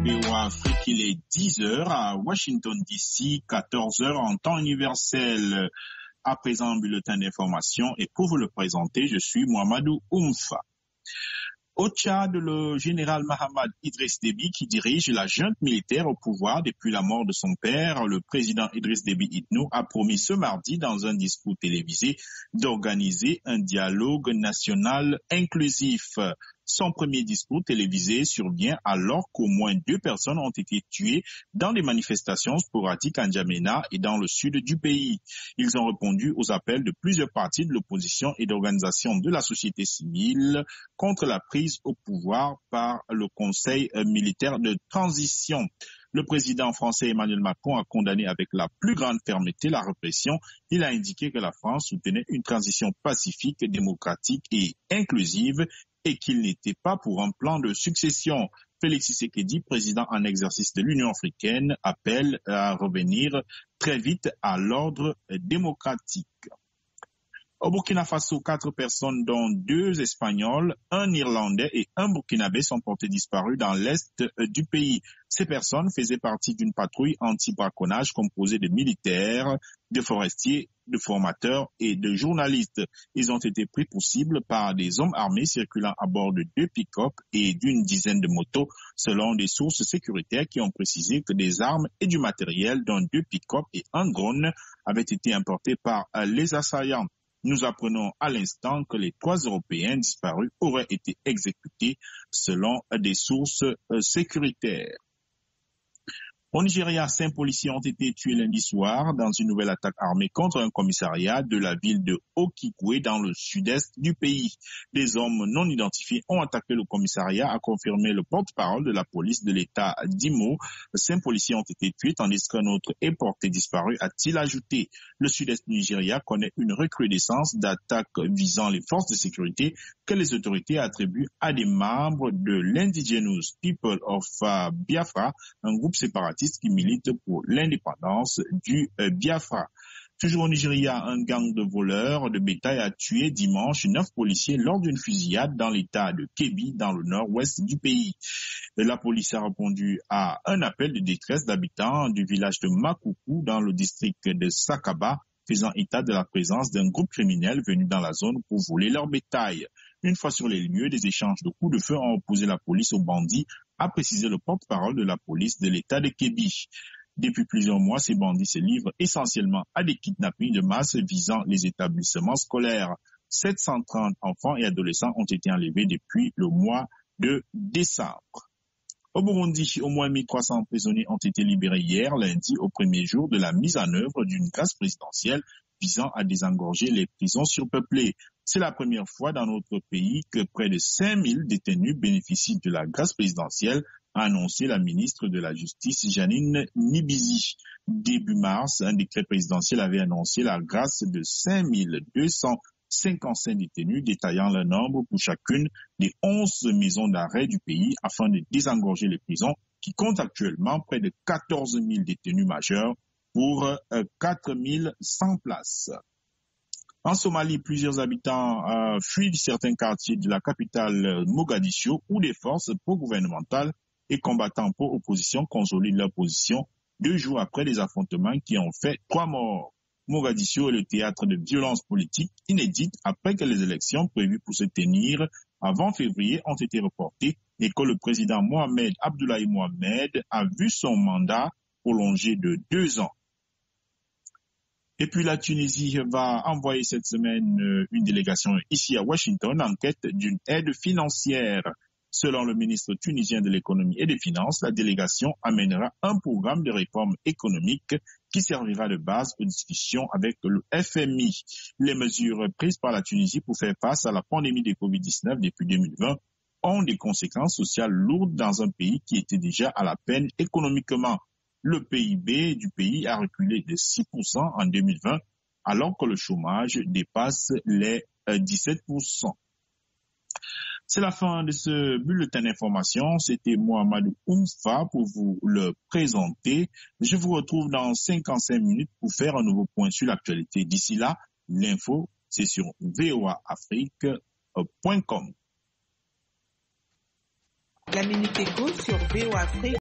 VOA Afrique, il est 10h à Washington DC, 14h en temps universel. À présent, un bulletin d'information et pour vous le présenter, je suis Mohamedou Oumfa. Au Tchad, le général Mahamad Idriss Déby, qui dirige la junte militaire au pouvoir depuis la mort de son père, le président Idriss Déby Itno, a promis ce mardi dans un discours télévisé d'organiser un dialogue national inclusif. Son premier discours télévisé survient alors qu'au moins 2 personnes ont été tuées dans des manifestations sporadiques en N'Djamena et dans le sud du pays. Ils ont répondu aux appels de plusieurs partis de l'opposition et d'organisations de la société civile contre la prise au pouvoir par le Conseil militaire de transition. Le président français Emmanuel Macron a condamné avec la plus grande fermeté la répression. Il a indiqué que la France soutenait une transition pacifique, démocratique et inclusive et qu'il n'était pas pour un plan de succession. Félix Tshisekedi, président en exercice de l'Union africaine, appelle à revenir très vite à l'ordre démocratique. Au Burkina Faso, 4 personnes, dont 2 Espagnols, un Irlandais et un Burkinabé, sont portées disparues dans l'est du pays. Ces personnes faisaient partie d'une patrouille anti-braconnage composée de militaires, de forestiers, de formateurs et de journalistes. Ils ont été pris pour cible par des hommes armés circulant à bord de 2 pick-up et d'une dizaine de motos, selon des sources sécuritaires qui ont précisé que des armes et du matériel, dont 2 pick-up et un drone, avaient été importés par les assaillants. Nous apprenons à l'instant que les 3 Européens disparus auraient été exécutés selon des sources sécuritaires. Au Nigeria, 5 policiers ont été tués lundi soir dans une nouvelle attaque armée contre un commissariat de la ville de Okigwe dans le sud-est du pays. Des hommes non identifiés ont attaqué le commissariat, a confirmé le porte-parole de la police de l'État d'Imo. 5 policiers ont été tués tandis qu'un autre est porté disparu, a-t-il ajouté. Le sud-est du Nigeria connaît une recrudescence d'attaques visant les forces de sécurité que les autorités attribuent à des membres de l'Indigenous People of Biafra, un groupe séparatiste qui milite pour l'indépendance du Biafra. Toujours au Nigeria, un gang de voleurs de bétail a tué dimanche 9 policiers lors d'une fusillade dans l'état de Kebbi, dans le nord-ouest du pays. La police a répondu à un appel de détresse d'habitants du village de Makoukou dans le district de Sakaba, faisant état de la présence d'un groupe criminel venu dans la zone pour voler leur bétail. Une fois sur les lieux, des échanges de coups de feu ont opposé la police aux bandits, a précisé le porte-parole de la police de l'état de Kebbi. Depuis plusieurs mois, ces bandits se livrent essentiellement à des kidnappings de masse visant les établissements scolaires. 730 enfants et adolescents ont été enlevés depuis le mois de décembre. Au Burundi, au moins 1300 prisonniers ont été libérés hier, lundi, au premier jour de la mise en œuvre d'une grâce présidentielle visant à désengorger les prisons surpeuplées. C'est la première fois dans notre pays que près de 5000 détenus bénéficient de la grâce présidentielle, a annoncé la ministre de la Justice, Janine Nibizi. Début mars, un décret présidentiel avait annoncé la grâce de 5255 détenus, détaillant le nombre pour chacune des 11 maisons d'arrêt du pays afin de désengorger les prisons qui comptent actuellement près de 14 000 détenus majeurs pour 4 100 places. En Somalie, plusieurs habitants fuient certains quartiers de la capitale Mogadiscio où des forces pro-gouvernementales et combattants pro-opposition consolident leur position 2 jours après les affrontements qui ont fait 3 morts. Mogadiscio est le théâtre de violences politiques inédites après que les élections prévues pour se tenir avant février ont été reportées et que le président Mohamed Abdoulaye Mohamed a vu son mandat prolongé de 2 ans. Et puis la Tunisie va envoyer cette semaine une délégation ici à Washington en quête d'une aide financière. Selon le ministre tunisien de l'économie et des finances, la délégation amènera un programme de réforme économique qui servira de base aux discussions avec le FMI. Les mesures prises par la Tunisie pour faire face à la pandémie de Covid-19 depuis 2020 ont des conséquences sociales lourdes dans un pays qui était déjà à la peine économiquement. Le PIB du pays a reculé de 6% en 2020, alors que le chômage dépasse les 17%. C'est la fin de ce bulletin d'information. C'était Mohamedou Oumfa pour vous le présenter. Je vous retrouve dans 55 minutes pour faire un nouveau point sur l'actualité. D'ici là, l'info, c'est sur voaafrique.com. La Minute Éco sur VOA Afrique.